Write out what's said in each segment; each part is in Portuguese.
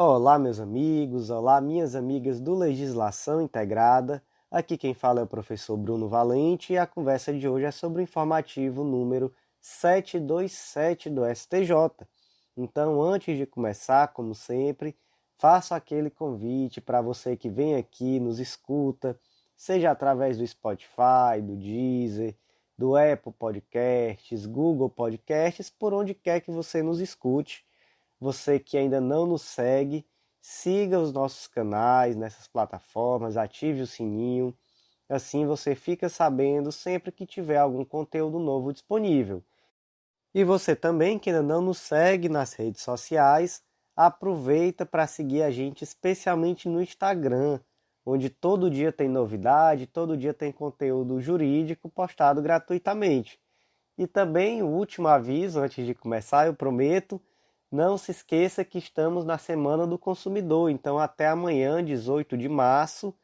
Olá, meus amigos, olá, minhas amigas do Legislação Integrada. Aqui quem fala é o professor Bruno Valente e a conversa de hoje é sobre o informativo número 727 do STJ. Então, antes de começar, como sempre, faço aquele convite para você que vem aqui, nos escuta, seja através do Spotify, do Deezer, do Apple Podcasts, Google Podcasts, por onde quer que você nos escute. Você que ainda não nos segue, siga os nossos canais nessas plataformas, ative o sininho. Assim você fica sabendo sempre que tiver algum conteúdo novo disponível. E você também que ainda não nos segue nas redes sociais, aproveita para seguir a gente especialmente no Instagram, onde todo dia tem novidade, todo dia tem conteúdo jurídico postado gratuitamente. E também o último aviso, antes de começar, eu prometo, não se esqueça que estamos na Semana do Consumidor, então até amanhã, 18 de março,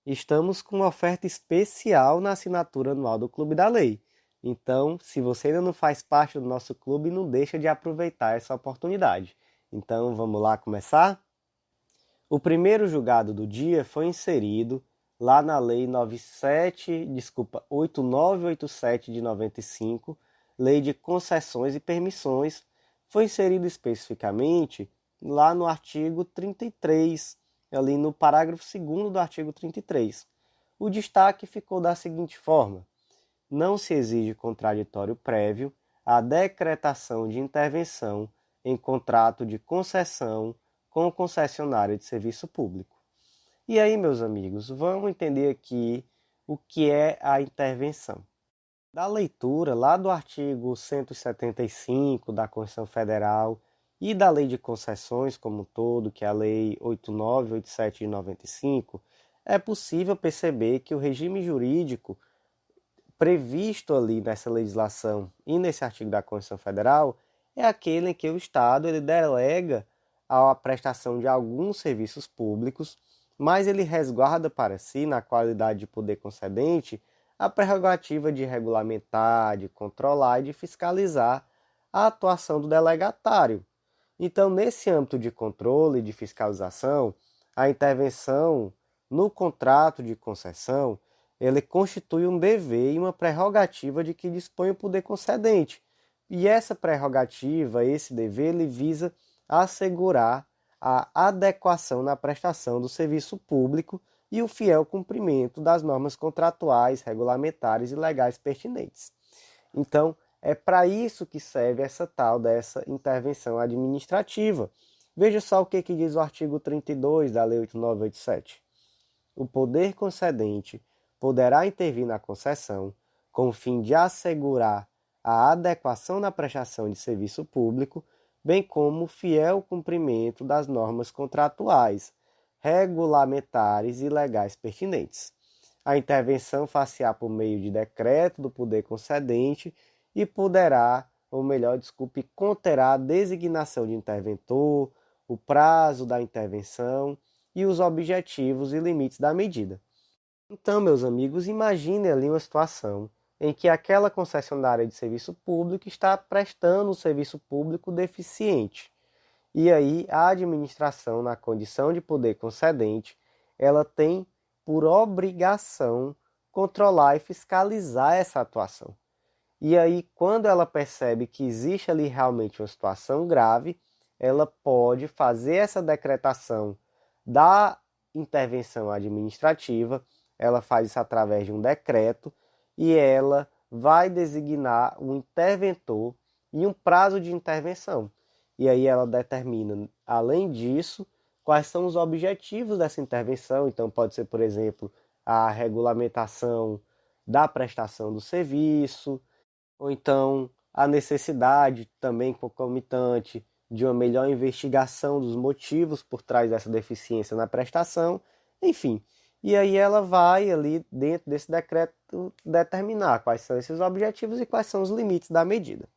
estamos com uma oferta especial na assinatura anual do Clube da Lei. Então, se você ainda não faz parte do nosso clube, não deixa de aproveitar essa oportunidade. Então, vamos lá começar? O primeiro julgado do dia foi inserido lá na Lei 8987 de 95, Lei de Concessões e Permissões, foi inserido especificamente lá no artigo 33, ali no parágrafo 2º do artigo 33. O destaque ficou da seguinte forma: não se exige contraditório prévio à decretação de intervenção em contrato de concessão com o concessionário de serviço público. E aí, meus amigos, vamos entender aqui o que é a intervenção. Da leitura lá do artigo 175 da Constituição Federal e da Lei de Concessões como um todo, que é a Lei 8987 de 95, é possível perceber que o regime jurídico previsto ali nessa legislação e nesse artigo da Constituição Federal é aquele em que o Estado ele delega a prestação de alguns serviços públicos, mas ele resguarda para si, na qualidade de poder concedente, a prerrogativa de regulamentar, de controlar e de fiscalizar a atuação do delegatário. Então, nesse âmbito de controle e de fiscalização, a intervenção no contrato de concessão, ele constitui um dever e uma prerrogativa de que dispõe o poder concedente. E essa prerrogativa, esse dever, ele visa assegurar a adequação na prestação do serviço público e o fiel cumprimento das normas contratuais, regulamentares e legais pertinentes. Então, é para isso que serve essa tal dessa intervenção administrativa. Veja só o que diz o artigo 32 da Lei 8987. O poder concedente poderá intervir na concessão com o fim de assegurar a adequação na prestação de serviço público, bem como o fiel cumprimento das normas contratuais, regulamentares e legais pertinentes. A intervenção far-se-á por meio de decreto do poder concedente e conterá a designação de interventor, o prazo da intervenção e os objetivos e limites da medida. Então, meus amigos, imagine ali uma situação em que aquela concessionária de serviço público está prestando um serviço público deficiente. E aí a administração, na condição de poder concedente, ela tem por obrigação controlar e fiscalizar essa atuação. E aí, quando ela percebe que existe ali realmente uma situação grave, ela pode fazer essa decretação da intervenção administrativa, ela faz isso através de um decreto e ela vai designar um interventor e um prazo de intervenção. E aí ela determina, além disso, quais são os objetivos dessa intervenção. Então pode ser, por exemplo, a regulamentação da prestação do serviço, ou então a necessidade também concomitante de uma melhor investigação dos motivos por trás dessa deficiência na prestação, enfim. E aí ela vai ali dentro desse decreto determinar quais são esses objetivos e quais são os limites da medida.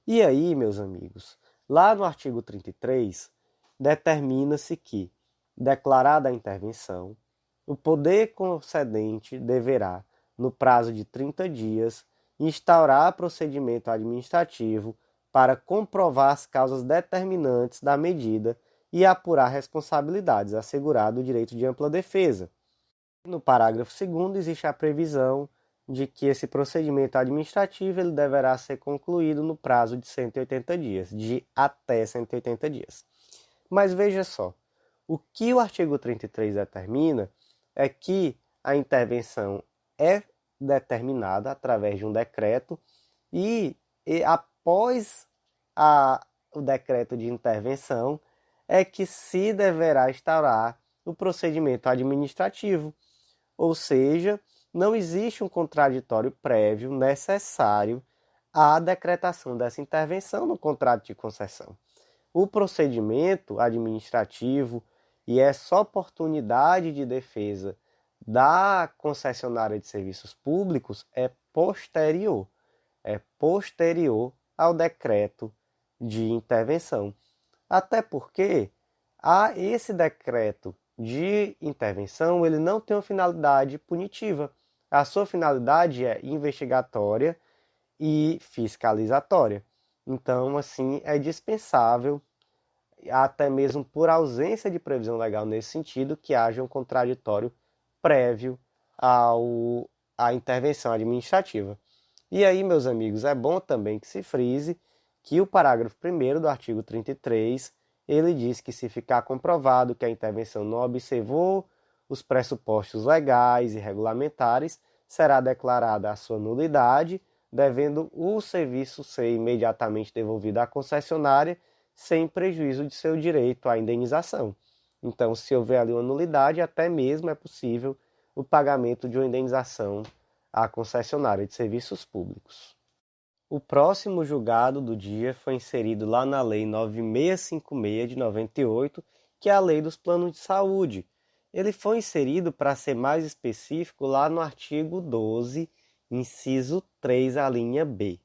E aí, meus amigos, lá no artigo 33, determina-se que, declarada a intervenção, o poder concedente deverá, no prazo de 30 dias, instaurar procedimento administrativo para comprovar as causas determinantes da medida e apurar responsabilidades, assegurado o direito de ampla defesa. No parágrafo 2º existe a previsão de que esse procedimento administrativo ele deverá ser concluído no prazo de 180 dias, de até 180 dias. Mas veja só, o que o artigo 33 determina é que a intervenção é determinada através de um decreto e após o decreto de intervenção é que se deverá instaurar o procedimento administrativo, ou seja, não existe um contraditório prévio necessário à decretação dessa intervenção no contrato de concessão. O procedimento administrativo e essa oportunidade de defesa da concessionária de serviços públicos é posterior ao decreto de intervenção. Até porque esse decreto de intervenção ele não tem uma finalidade punitiva. A sua finalidade é investigatória e fiscalizatória. Então, assim, é dispensável, até mesmo por ausência de previsão legal nesse sentido, que haja um contraditório prévio à intervenção administrativa. E aí, meus amigos, é bom também que se frise que o parágrafo 1º do artigo 33, ele diz que se ficar comprovado que a intervenção não observou os pressupostos legais e regulamentares, será declarada a sua nulidade, devendo o serviço ser imediatamente devolvido à concessionária, sem prejuízo de seu direito à indenização. Então, se houver ali uma nulidade, até mesmo é possível o pagamento de uma indenização à concessionária de serviços públicos. O próximo julgado do dia foi inserido lá na Lei 9656 de 98, que é a Lei dos Planos de Saúde. Ele foi inserido, para ser mais específico, lá no artigo 12, inciso 3, a linha B.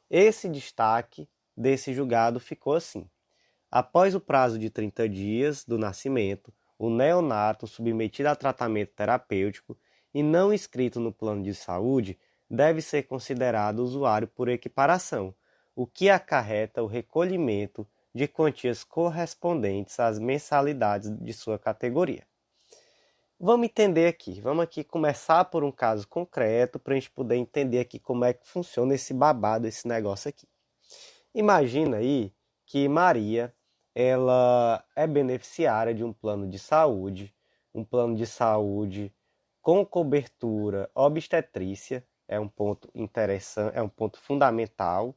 Esse destaque desse julgado ficou assim: após o prazo de 30 dias do nascimento, o neonato submetido a tratamento terapêutico e não inscrito no plano de saúde deve ser considerado usuário por equiparação, o que acarreta o recolhimento de quantias correspondentes às mensalidades de sua categoria. Vamos entender aqui, vamos aqui começar por um caso concreto para a gente poder entender aqui como é que funciona esse babado, esse negócio aqui. Imagina aí que Maria, ela é beneficiária de um plano de saúde com cobertura obstetrícia. É um ponto interessante, é um ponto fundamental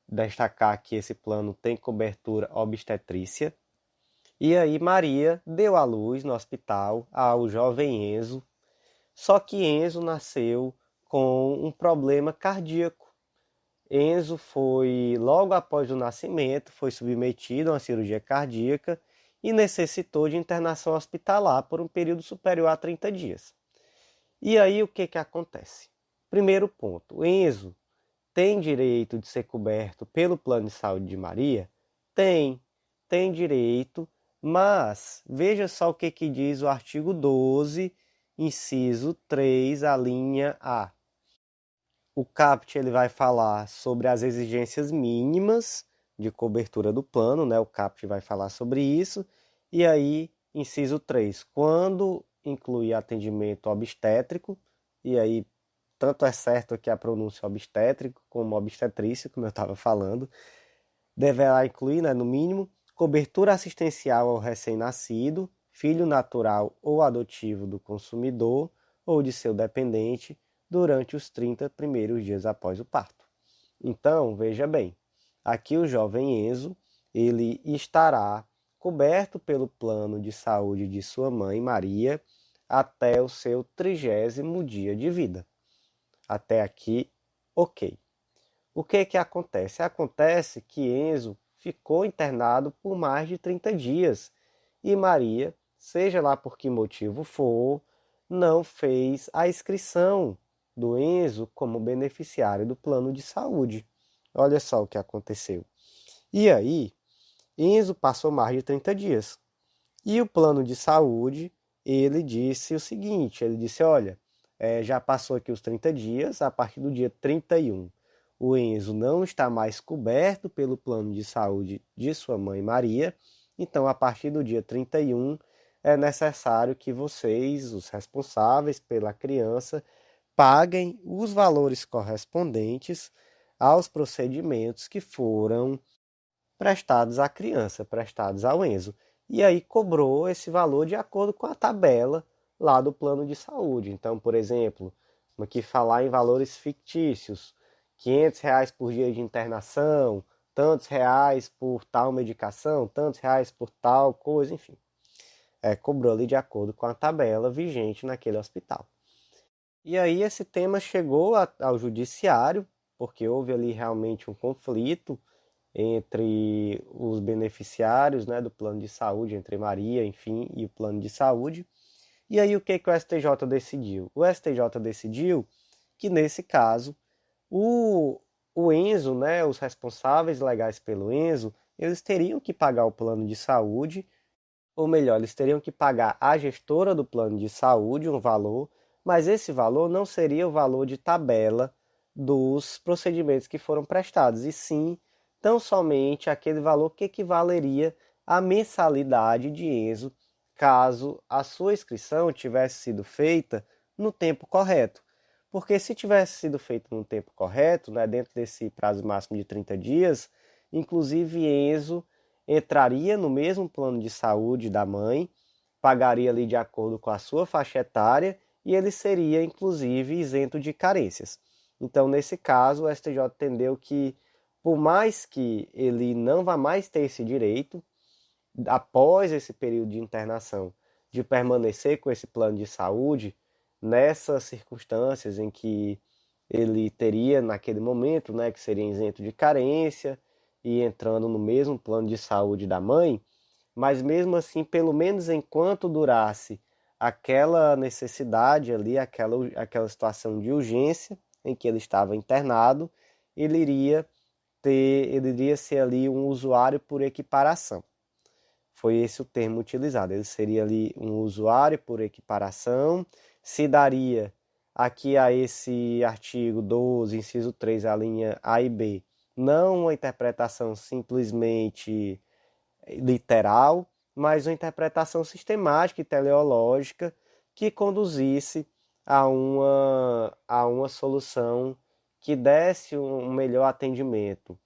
destacar que esse plano tem cobertura obstetrícia. E aí Maria deu à luz no hospital ao jovem Enzo, só que Enzo nasceu com um problema cardíaco. Enzo foi, logo após o nascimento, foi submetido a uma cirurgia cardíaca e necessitou de internação hospitalar por um período superior a 30 dias. E aí o que acontece? Primeiro ponto, Enzo tem direito de ser coberto pelo plano de saúde de Maria? Tem direito, mas veja só o que diz o artigo 12, inciso 3, a linha A. O CAPT ele vai falar sobre as exigências mínimas de cobertura do plano, né? O CAPT vai falar sobre isso. E aí, inciso 3, quando incluir atendimento obstétrico, e aí tanto é certo aqui a pronúncia obstétrico como obstetrícia, como eu estava falando, deverá incluir, né, no mínimo, cobertura assistencial ao recém-nascido, filho natural ou adotivo do consumidor ou de seu dependente, durante os 30 primeiros dias após o parto. Então, veja bem, aqui o jovem Enzo, ele estará coberto pelo plano de saúde de sua mãe, Maria, até o seu 30º dia de vida. Até aqui, ok. O que acontece? Acontece que Enzo ficou internado por mais de 30 dias e Maria, seja lá por que motivo for, não fez a inscrição do Enzo como beneficiário do plano de saúde. Olha só o que aconteceu. E aí, Enzo passou mais de 30 dias. E o plano de saúde, ele disse o seguinte, ele disse, olha, já passou aqui os 30 dias, a partir do dia 31, o Enzo não está mais coberto pelo plano de saúde de sua mãe Maria, Então, a partir do dia 31, é necessário que vocês, os responsáveis pela criança, paguem os valores correspondentes aos procedimentos que foram prestados à criança, prestados ao Enzo. E aí cobrou esse valor de acordo com a tabela lá do plano de saúde. Então, por exemplo, aqui falar em valores fictícios, R$ 500 por dia de internação, tantos reais por tal medicação, tantos reais por tal coisa, enfim. Cobrou ali de acordo com a tabela vigente naquele hospital. E aí esse tema chegou ao judiciário, porque houve ali realmente um conflito entre os beneficiários, né, do plano de saúde, entre Maria, enfim, e o plano de saúde. E aí o que o STJ decidiu? O STJ decidiu que, nesse caso, o Enzo, né, os responsáveis legais pelo Enzo, eles teriam que pagar o plano de saúde, ou melhor, eles teriam que pagar à gestora do plano de saúde um valor, mas esse valor não seria o valor de tabela dos procedimentos que foram prestados, e sim, tão somente aquele valor que equivaleria à mensalidade de Enzo, caso a sua inscrição tivesse sido feita no tempo correto. Porque se tivesse sido feito no tempo correto, né, dentro desse prazo máximo de 30 dias, inclusive Enzo entraria no mesmo plano de saúde da mãe, pagaria ali de acordo com a sua faixa etária e ele seria, inclusive, isento de carências. Então, nesse caso, o STJ entendeu que, por mais que ele não vá mais ter esse direito, após esse período de internação, de permanecer com esse plano de saúde, nessas circunstâncias em que ele teria, naquele momento, né, que seria isento de carência e entrando no mesmo plano de saúde da mãe, mas mesmo assim, pelo menos enquanto durasse aquela necessidade ali, aquela situação de urgência em que ele estava internado, ele iria ser ali um usuário por equiparação. Foi esse o termo utilizado. Ele seria ali um usuário por equiparação, se daria aqui a esse artigo 12, inciso 3, a linha A e B, não uma interpretação simplesmente literal, mas uma interpretação sistemática e teleológica que conduzisse a uma solução que desse um melhor atendimento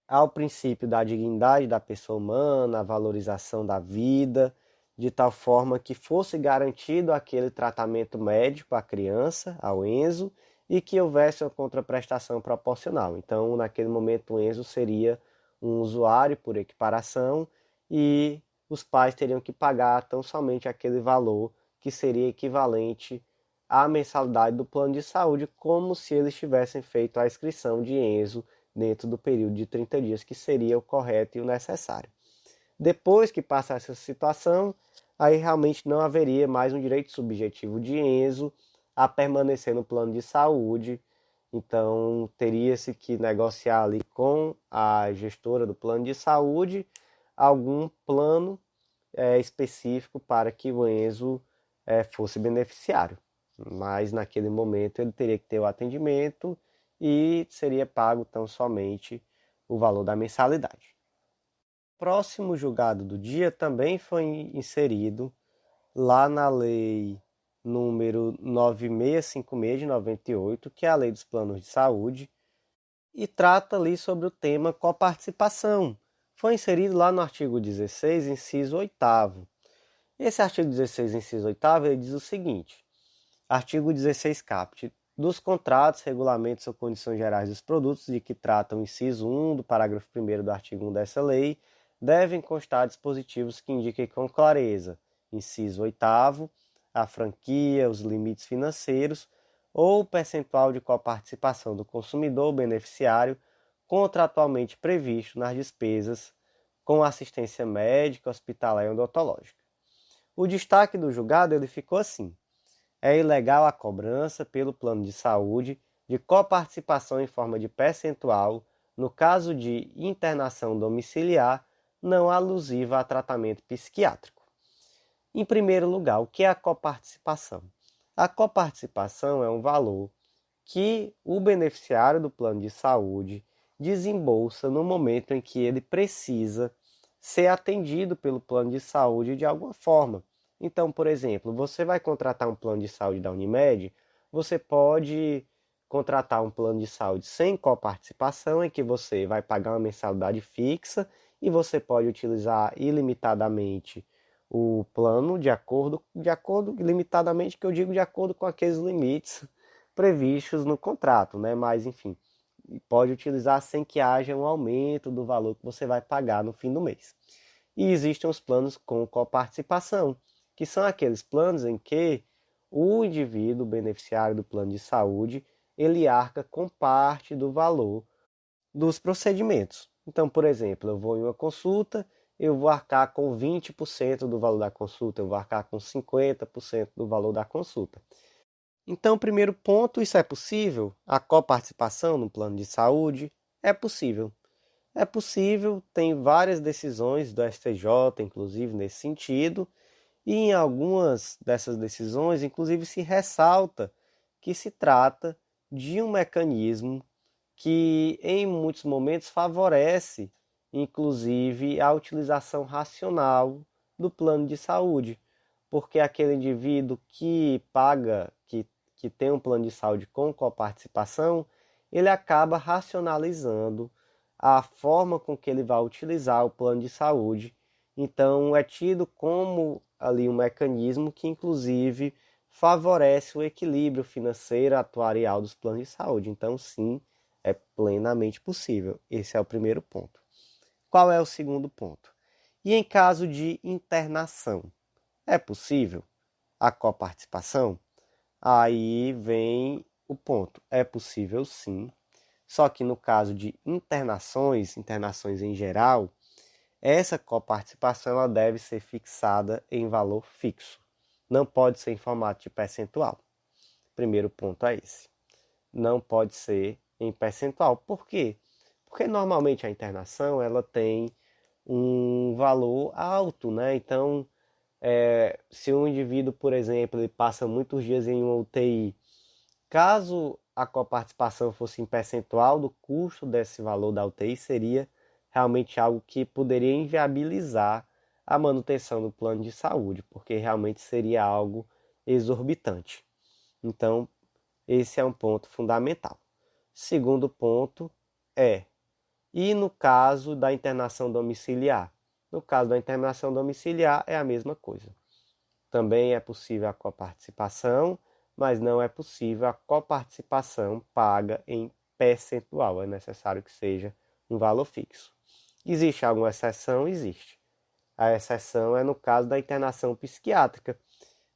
ao princípio da dignidade da pessoa humana, a valorização da vida, de tal forma que fosse garantido aquele tratamento médico à criança, ao Enzo, e que houvesse uma contraprestação proporcional. Então, naquele momento, o Enzo seria um usuário por equiparação e os pais teriam que pagar tão somente aquele valor que seria equivalente à mensalidade do plano de saúde, como se eles tivessem feito a inscrição de Enzo dentro do período de 30 dias, que seria o correto e o necessário. Depois que passasse essa situação, aí realmente não haveria mais um direito subjetivo de Enzo a permanecer no plano de saúde. Então, teria-se que negociar ali com a gestora do plano de saúde algum plano específico para que o Enzo fosse beneficiário. Mas, naquele momento, ele teria que ter o atendimento e seria pago tão somente o valor da mensalidade. O próximo julgado do dia também foi inserido lá na lei número 9656 de 98, que é a lei dos planos de saúde, e trata ali sobre o tema coparticipação. Foi inserido lá no artigo 16, inciso 8º. Esse artigo 16, inciso 8º, ele diz o seguinte: artigo 16 caput. Dos contratos, regulamentos ou condições gerais dos produtos de que trata o inciso 1 do parágrafo 1º do artigo 1 dessa lei, devem constar dispositivos que indiquem com clareza, inciso 8º, a franquia, os limites financeiros ou o percentual de coparticipação do consumidor ou beneficiário contratualmente previsto nas despesas com assistência médica, hospitalar e odontológica. O destaque do julgado ele ficou assim: é ilegal a cobrança pelo plano de saúde de coparticipação em forma de percentual no caso de internação domiciliar não alusiva a tratamento psiquiátrico. Em primeiro lugar, o que é a coparticipação? A coparticipação é um valor que o beneficiário do plano de saúde desembolsa no momento em que ele precisa ser atendido pelo plano de saúde de alguma forma. Então, por exemplo, você vai contratar um plano de saúde da Unimed, você pode contratar um plano de saúde sem coparticipação, em que você vai pagar uma mensalidade fixa e você pode utilizar ilimitadamente o plano de acordo limitadamente, que eu digo de acordo com aqueles limites previstos no contrato, né? Mas enfim, pode utilizar sem que haja um aumento do valor que você vai pagar no fim do mês. E existem os planos com coparticipação, que são aqueles planos em que o indivíduo beneficiário do plano de saúde, ele arca com parte do valor dos procedimentos. Então, por exemplo, eu vou em uma consulta, eu vou arcar com 20% do valor da consulta, eu vou arcar com 50% do valor da consulta. Então, primeiro ponto, isso é possível? A coparticipação no plano de saúde é possível. É possível, tem várias decisões do STJ, inclusive, nesse sentido, e em algumas dessas decisões, inclusive, se ressalta que se trata de um mecanismo que, em muitos momentos, favorece, inclusive, a utilização racional do plano de saúde, porque aquele indivíduo que paga, que tem um plano de saúde com coparticipação, ele acaba racionalizando a forma com que ele vai utilizar o plano de saúde. Então, é tido como ali um mecanismo que, inclusive, favorece o equilíbrio financeiro atuarial dos planos de saúde. Então, sim, é plenamente possível. Esse é o primeiro ponto. Qual é o segundo ponto? E em caso de internação, é possível a coparticipação? Aí vem o ponto. É possível sim, só que no caso de internações em geral, essa coparticipação ela deve ser fixada em valor fixo. Não pode ser em formato de percentual. Primeiro ponto é esse. Não pode ser em percentual. Por quê? Porque normalmente a internação ela tem um valor alto, né? Então, se um indivíduo, por exemplo, ele passa muitos dias em uma UTI, caso a coparticipação fosse em percentual do custo desse valor da UTI, seria realmente algo que poderia inviabilizar a manutenção do plano de saúde, porque realmente seria algo exorbitante. Então, esse é um ponto fundamental. Segundo ponto é, e no caso da internação domiciliar? No caso da internação domiciliar é a mesma coisa. Também é possível a coparticipação, mas não é possível a coparticipação paga em percentual. É necessário que seja um valor fixo. Existe alguma exceção? Existe. A exceção é no caso da internação psiquiátrica.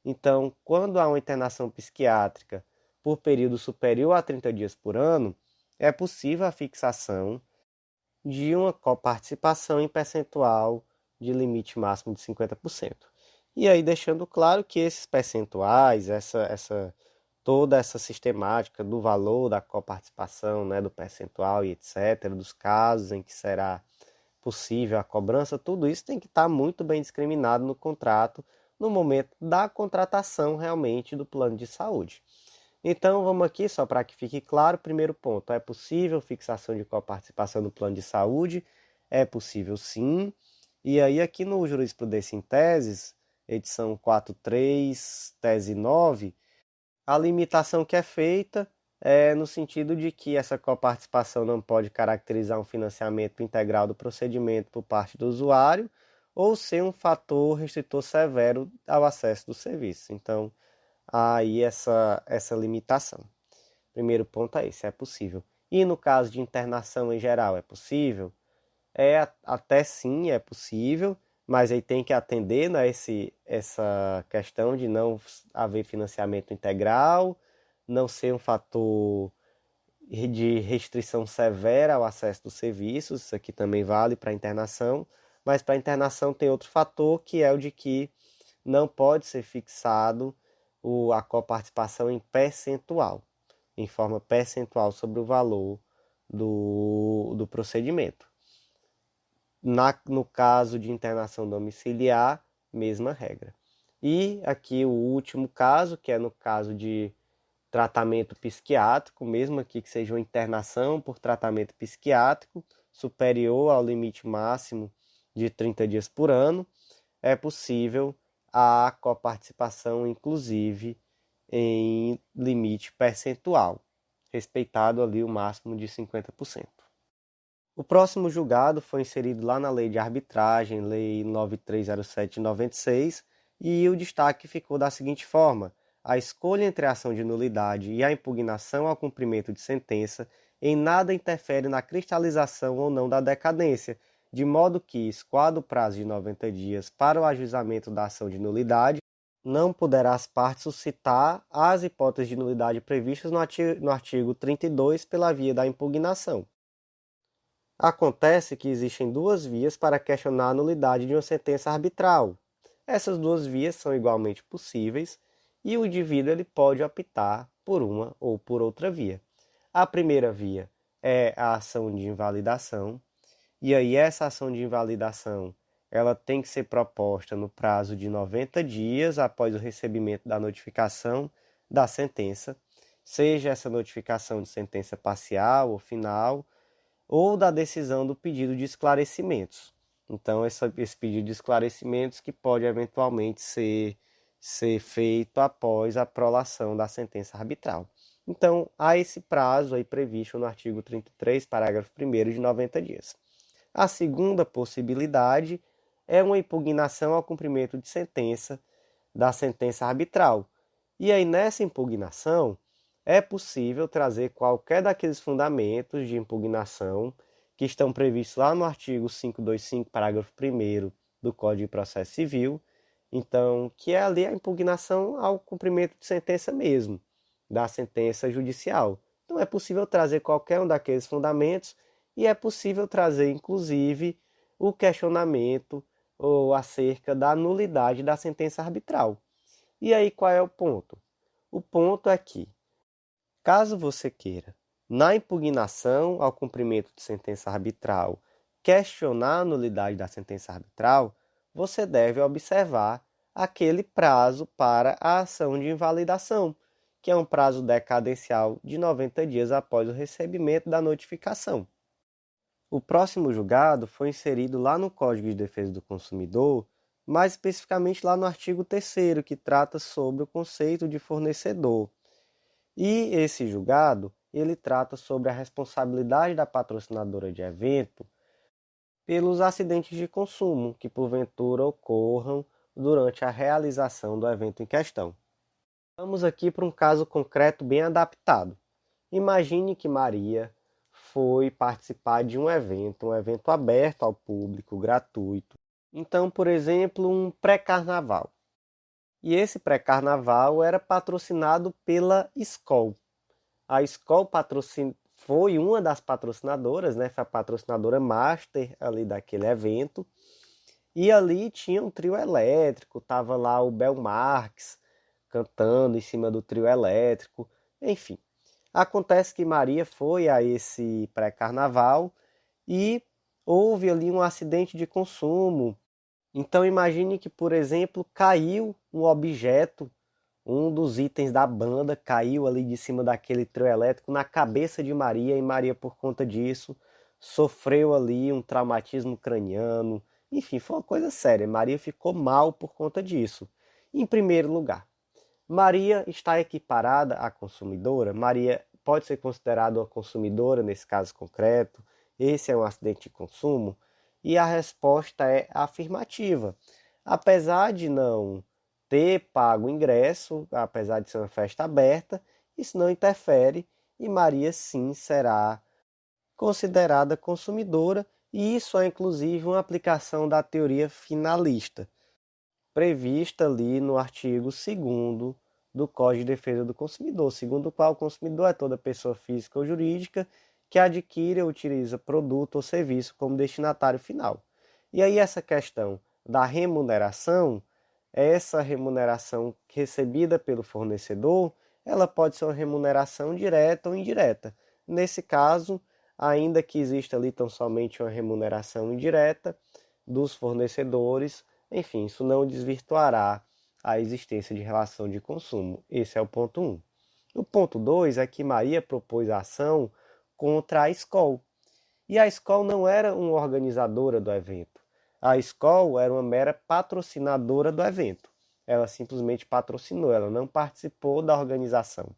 Então, quando há uma internação psiquiátrica por período superior a 30 dias por ano, é possível a fixação de uma coparticipação em percentual de limite máximo de 50%. E aí deixando claro que esses percentuais, toda essa sistemática do valor da coparticipação, né, do percentual e etc., dos casos em que será possível a cobrança, tudo isso tem que estar muito bem discriminado no contrato no momento da contratação realmente do plano de saúde. Então vamos aqui, só para que fique claro, primeiro ponto, é possível fixação de coparticipação no plano de saúde? É possível sim. E aí aqui no Jurisprudência em Teses, edição 43, tese 9, a limitação que é feita é no sentido de que essa coparticipação não pode caracterizar um financiamento integral do procedimento por parte do usuário ou ser um fator restritor severo ao acesso do serviço. Então, há aí essa limitação. Primeiro ponto é esse, é possível. E no caso de internação em geral, é possível? Até sim, é possível, mas aí tem que atender, né, essa questão de não haver financiamento integral, não ser um fator de restrição severa ao acesso dos serviços, isso aqui também vale para a internação, mas para a internação tem outro fator, que é o de que não pode ser fixado a coparticipação em percentual, em forma percentual sobre o valor do procedimento. No caso de internação domiciliar, mesma regra. E aqui o último caso, que é no caso de tratamento psiquiátrico, mesmo aqui que seja uma internação por tratamento psiquiátrico superior ao limite máximo de 30 dias por ano, é possível a coparticipação, inclusive, em limite percentual, respeitado ali o máximo de 50%. O próximo julgado foi inserido lá na Lei de Arbitragem, Lei 9307 de 96, e o destaque ficou da seguinte forma: a escolha entre a ação de nulidade e a impugnação ao cumprimento de sentença em nada interfere na cristalização ou não da decadência, de modo que, escoado o prazo de 90 dias para o ajuizamento da ação de nulidade, não poderá as partes suscitar as hipóteses de nulidade previstas no artigo 32 pela via da impugnação. Acontece que existem duas vias para questionar a nulidade de uma sentença arbitral. Essas duas vias são igualmente possíveis e o indivíduo ele pode optar por uma ou por outra via. A primeira via é a ação de invalidação, e aí essa ação de invalidação ela tem que ser proposta no prazo de 90 dias após o recebimento da notificação da sentença, seja essa notificação de sentença parcial ou final, ou da decisão do pedido de esclarecimentos. Então, esse pedido de esclarecimentos que pode eventualmente ser feito após a prolação da sentença arbitral. Então, há esse prazo aí previsto no artigo 33, parágrafo 1º, de 90 dias. A segunda possibilidade é uma impugnação ao cumprimento de sentença da sentença arbitral. E aí, nessa impugnação, é possível trazer qualquer daqueles fundamentos de impugnação que estão previstos lá no artigo 525, parágrafo 1º do Código de Processo Civil, então, que é ali a impugnação ao cumprimento de sentença mesmo, da sentença judicial. Então, é possível trazer qualquer um daqueles fundamentos e é possível trazer, inclusive, o questionamento ou acerca da nulidade da sentença arbitral. E aí, qual é o ponto? O ponto é que, caso você queira, na impugnação ao cumprimento de sentença arbitral, questionar a nulidade da sentença arbitral, você deve observar aquele prazo para a ação de invalidação, que é um prazo decadencial de 90 dias após o recebimento da notificação. O próximo julgado foi inserido lá no Código de Defesa do Consumidor, mais especificamente lá no artigo 3º, que trata sobre o conceito de fornecedor. E esse julgado, ele trata sobre a responsabilidade da patrocinadora de evento pelos acidentes de consumo que porventura ocorram durante a realização do evento em questão. Vamos aqui para um caso concreto bem adaptado. Imagine que Maria foi participar de um evento aberto ao público, gratuito. Então, por exemplo, um pré-carnaval. E esse pré-carnaval era patrocinado pela Skol. A Skol foi uma das patrocinadoras, né? Foi a patrocinadora master ali daquele evento. E ali tinha um trio elétrico, tava lá o Bel Marques cantando em cima do trio elétrico, enfim. Acontece que Maria foi a esse pré-carnaval e houve ali um acidente de consumo. Então imagine que, por exemplo, caiu um objeto, um dos itens da banda caiu ali de cima daquele trio elétrico na cabeça de Maria, e Maria, por conta disso, sofreu ali um traumatismo craniano. Enfim, foi uma coisa séria. Maria ficou mal por conta disso. Em primeiro lugar, Maria está equiparada à consumidora? Maria pode ser considerada uma consumidora nesse caso concreto? Esse é um acidente de consumo? E a resposta é afirmativa. Apesar de não ter pago o ingresso, apesar de ser uma festa aberta, isso não interfere e Maria sim será considerada consumidora, e isso é inclusive uma aplicação da teoria finalista, prevista ali no artigo 2º do Código de Defesa do Consumidor, segundo o qual o consumidor é toda pessoa física ou jurídica que adquire ou utiliza produto ou serviço como destinatário final. E aí essa questão da remuneração, essa remuneração recebida pelo fornecedor, ela pode ser uma remuneração direta ou indireta. Nesse caso, ainda que exista ali tão somente uma remuneração indireta dos fornecedores, enfim, isso não desvirtuará a existência de relação de consumo. Esse é o ponto 1. O ponto 2 é que Maria propôs a ação contra a Skol. E a Skol não era uma organizadora do evento. A escola era uma mera patrocinadora do evento. Ela simplesmente patrocinou, ela não participou da organização.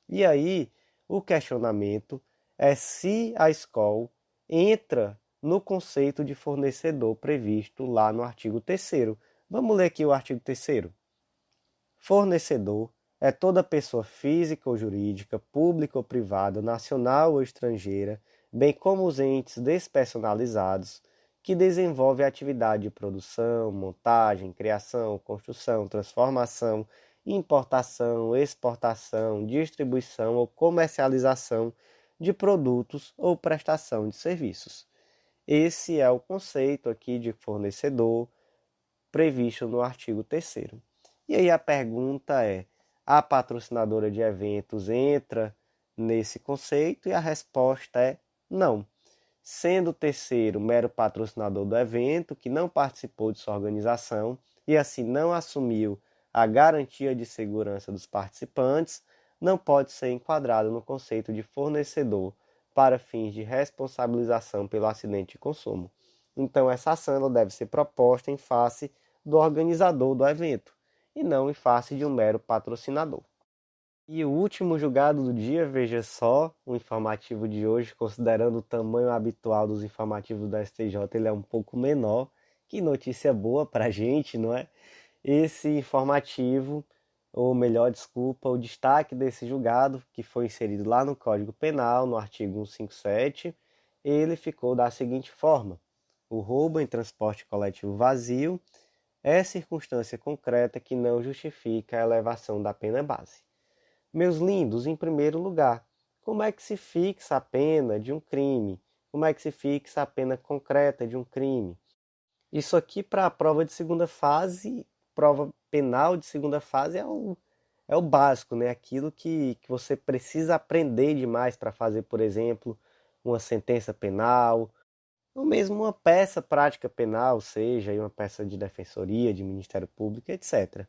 E aí, o questionamento é se a escola entra no conceito de fornecedor previsto lá no artigo 3º. Vamos ler aqui o artigo 3º. Fornecedor é toda pessoa física ou jurídica, pública ou privada, nacional ou estrangeira, bem como os entes despersonalizados, que desenvolve a atividade de produção, montagem, criação, construção, transformação, importação, exportação, distribuição ou comercialização de produtos ou prestação de serviços. Esse é o conceito aqui de fornecedor previsto no artigo 3º. E aí a pergunta é: a patrocinadora de eventos entra nesse conceito? E a resposta é não. Sendo o terceiro mero patrocinador do evento, que não participou de sua organização e assim não assumiu a garantia de segurança dos participantes, não pode ser enquadrado no conceito de fornecedor para fins de responsabilização pelo acidente de consumo. Então, essa ação deve ser proposta em face do organizador do evento e não em face de um mero patrocinador. E o último julgado do dia, veja só, o informativo de hoje, considerando o tamanho habitual dos informativos da STJ, ele é um pouco menor. Que notícia boa para a gente, não é? Esse informativo, ou melhor, desculpa, o destaque desse julgado, que foi inserido lá no Código Penal, no artigo 157, ele ficou da seguinte forma: o roubo em transporte coletivo vazio é circunstância concreta que não justifica a elevação da pena base. Meus lindos, em primeiro lugar, como é que se fixa a pena de um crime? Como é que se fixa a pena concreta de um crime? Isso aqui para a prova de segunda fase, prova penal de segunda fase é o básico, né? Aquilo que você precisa aprender demais para fazer, por exemplo, uma sentença penal, ou mesmo uma peça prática penal, seja uma peça de defensoria, de Ministério Público, etc.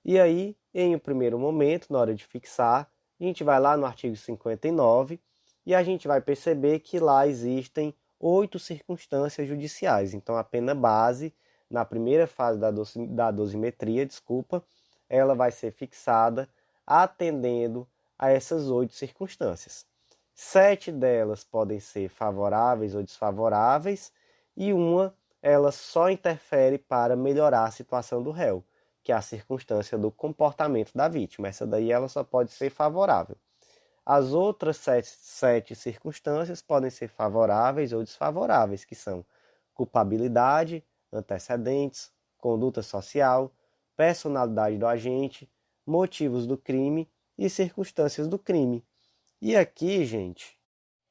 E aí, em um primeiro momento, na hora de fixar, a gente vai lá no artigo 59 e a gente vai perceber que lá existem 8 circunstâncias judiciais. Então, a pena base, na primeira fase da dosimetria, ela vai ser fixada atendendo a essas 8 circunstâncias. 7 delas podem ser favoráveis ou desfavoráveis e ela só interfere para melhorar a situação do réu, que é a circunstância do comportamento da vítima. Essa daí ela só pode ser favorável. As outras 7 circunstâncias podem ser favoráveis ou desfavoráveis, que são culpabilidade, antecedentes, conduta social, personalidade do agente, motivos do crime e circunstâncias do crime. E aqui, gente,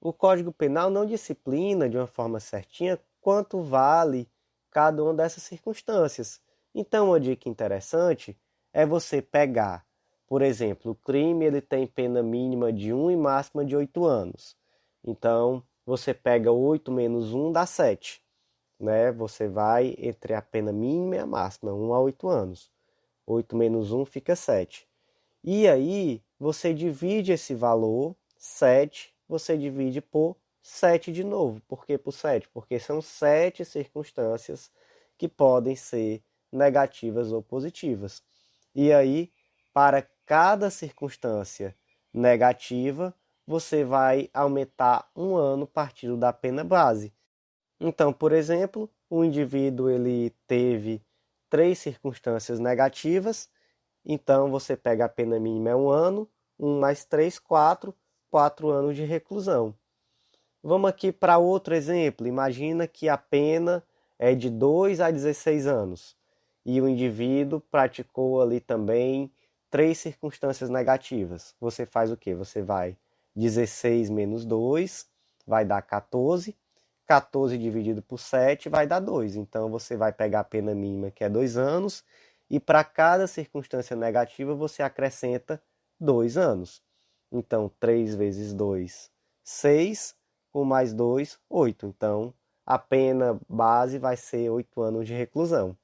o Código Penal não disciplina de uma forma certinha quanto vale cada uma dessas circunstâncias. Então, uma dica interessante é você pegar, por exemplo, o crime ele tem pena mínima de 1 e máxima de 8 anos. Então, você pega 8 menos 1 dá 7. Né? Você vai entre a pena mínima e a máxima, 1 a 8 anos. 8 menos 1 fica 7. E aí, você divide esse valor, 7, você divide por 7 de novo. Por que por 7? Porque são 7 circunstâncias que podem ser negativas ou positivas. E aí, para cada circunstância negativa, você vai aumentar 1 ano partindo da pena base. Então, por exemplo, o indivíduo ele teve 3 circunstâncias negativas, então você pega a pena mínima é 1 ano, 1 mais 3, 4 anos de reclusão. Vamos aqui para outro exemplo. Imagina que a pena é de 2 a 16 anos e o indivíduo praticou ali também 3 circunstâncias negativas. Você faz o quê? Você vai 16 menos 2, vai dar 14. 14 dividido por 7 vai dar 2. Então, você vai pegar a pena mínima, que é 2 anos, e para cada circunstância negativa, você acrescenta 2 anos. Então, 3 vezes 2, 6, com mais 2, 8. Então, a pena base vai ser 8 anos de reclusão.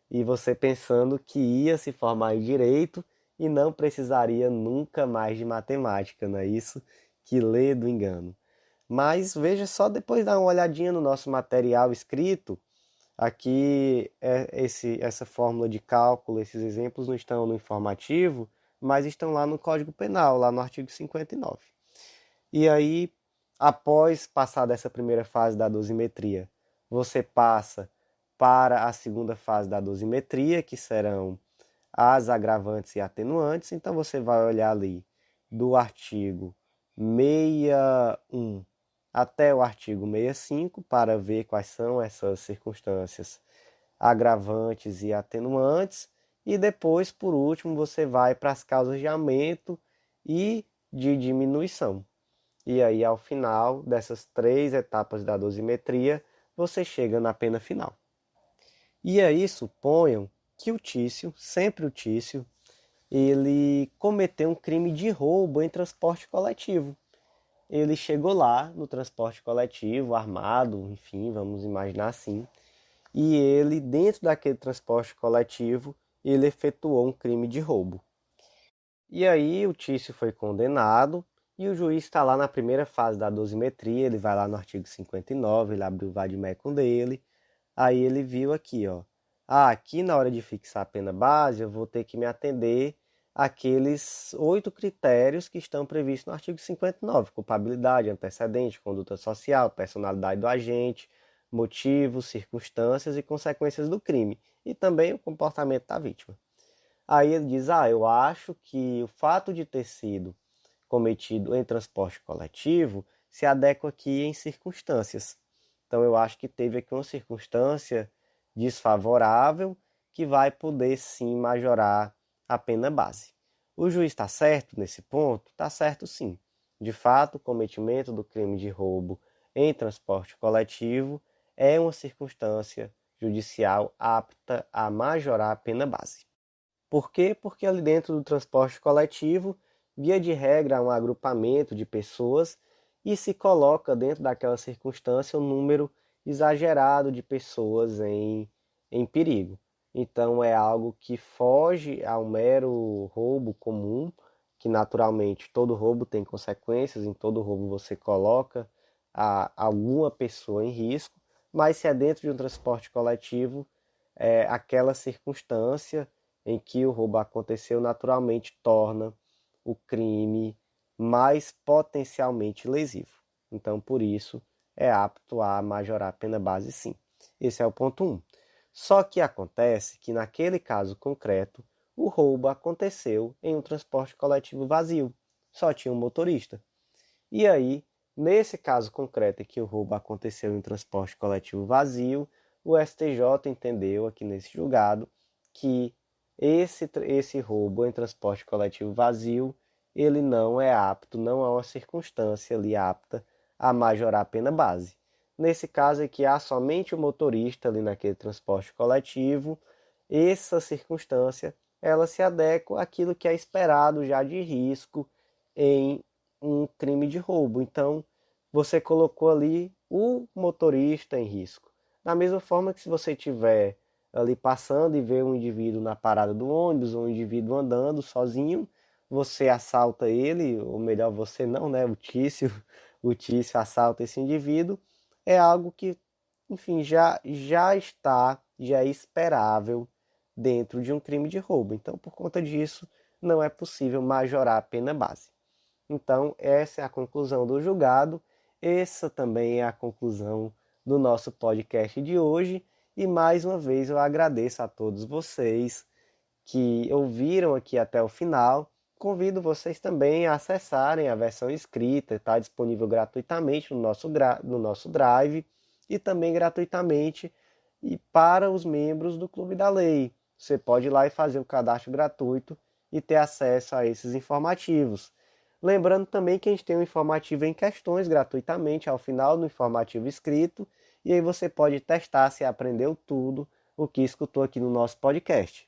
E você pensando que ia se formar em direito e não precisaria nunca mais de matemática, não é isso? Que lê do engano. Mas veja só, depois dá uma olhadinha no nosso material escrito, Aqui, essa fórmula de cálculo, esses exemplos não estão no informativo, mas estão lá no Código Penal, lá no artigo 59. E aí, após passar dessa primeira fase da dosimetria, você passa para a segunda fase da dosimetria, que serão as agravantes e atenuantes. Então, você vai olhar ali do artigo 61 até o artigo 65 para ver quais são essas circunstâncias agravantes e atenuantes. E depois, por último, você vai para as causas de aumento e de diminuição. E aí, ao final dessas 3 etapas da dosimetria, você chega na pena final. E aí, suponham que o Tício, sempre o Tício, ele cometeu um crime de roubo em transporte coletivo. Ele chegou lá no transporte coletivo, armado, enfim, vamos imaginar assim, e ele, dentro daquele transporte coletivo, ele efetuou um crime de roubo. E aí o Tício foi condenado e o juiz está lá na primeira fase da dosimetria, ele vai lá no artigo 59, ele abriu o vade-mecum dele, aí ele viu aqui, ó, aqui na hora de fixar a pena base eu vou ter que me atender àqueles 8 critérios que estão previstos no artigo 59, culpabilidade, antecedente, conduta social, personalidade do agente, motivos, circunstâncias e consequências do crime, e também o comportamento da vítima. Aí ele diz, eu acho que o fato de ter sido cometido em transporte coletivo se adequa aqui em circunstâncias. Então eu acho que teve aqui uma circunstância desfavorável que vai poder sim majorar a pena base. O juiz está certo nesse ponto? Está certo sim. De fato, o cometimento do crime de roubo em transporte coletivo é uma circunstância judicial apta a majorar a pena base. Por quê? Porque ali dentro do transporte coletivo, via de regra, há um agrupamento de pessoas e se coloca dentro daquela circunstância um número exagerado de pessoas em perigo. Então é algo que foge ao mero roubo comum, que naturalmente todo roubo tem consequências, em todo roubo você coloca alguma pessoa em risco, mas se é dentro de um transporte coletivo, aquela circunstância em que o roubo aconteceu naturalmente torna o crime mais potencialmente lesivo. Então, por isso, é apto a majorar a pena base sim. Esse é o ponto 1. Só que acontece que naquele caso concreto, o roubo aconteceu em um transporte coletivo vazio. Só tinha um motorista. E aí, nesse caso concreto em que o roubo aconteceu em um transporte coletivo vazio, o STJ entendeu aqui nesse julgado que esse roubo em transporte coletivo vazio, ele não é apto, não é uma circunstância ali apta a majorar a pena base. Nesse caso é que há somente o motorista ali naquele transporte coletivo, essa circunstância, ela se adequa àquilo que é esperado já de risco em um crime de roubo. Então, você colocou ali o motorista em risco. Da mesma forma que se você tiver ali passando e vê um indivíduo na parada do ônibus, um indivíduo andando sozinho, você assalta ele, ou melhor, você não, né? O Tício assalta esse indivíduo, é algo que, enfim, já é esperável dentro de um crime de roubo. Então, por conta disso, não é possível majorar a pena base. Então, essa é a conclusão do julgado, essa também é a conclusão do nosso podcast de hoje. E mais uma vez eu agradeço a todos vocês que ouviram aqui até o final. Convido vocês também a acessarem a versão escrita, está disponível gratuitamente no nosso Drive e também gratuitamente e para os membros do Clube da Lei. Você pode ir lá e fazer o cadastro gratuito e ter acesso a esses informativos. Lembrando também que a gente tem um informativo em questões gratuitamente ao final do informativo escrito, e aí você pode testar se aprendeu tudo o que escutou aqui no nosso podcast.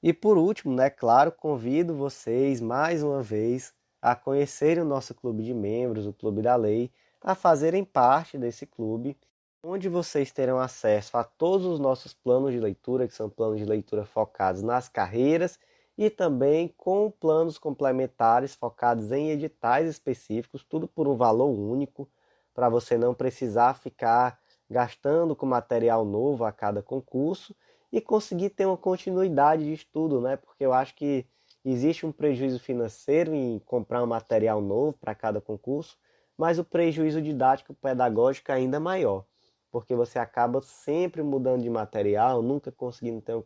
E por último, né, claro, convido vocês mais uma vez a conhecerem o nosso clube de membros, o Clube da Lei, a fazerem parte desse clube, onde vocês terão acesso a todos os nossos planos de leitura, que são planos de leitura focados nas carreiras, e também com planos complementares focados em editais específicos, tudo por um valor único, para você não precisar ficar gastando com material novo a cada concurso e conseguir ter uma continuidade de estudo, né? Porque eu acho que existe um prejuízo financeiro em comprar um material novo para cada concurso, mas o prejuízo didático pedagógico é ainda maior, porque você acaba sempre mudando de material, nunca conseguindo ter uma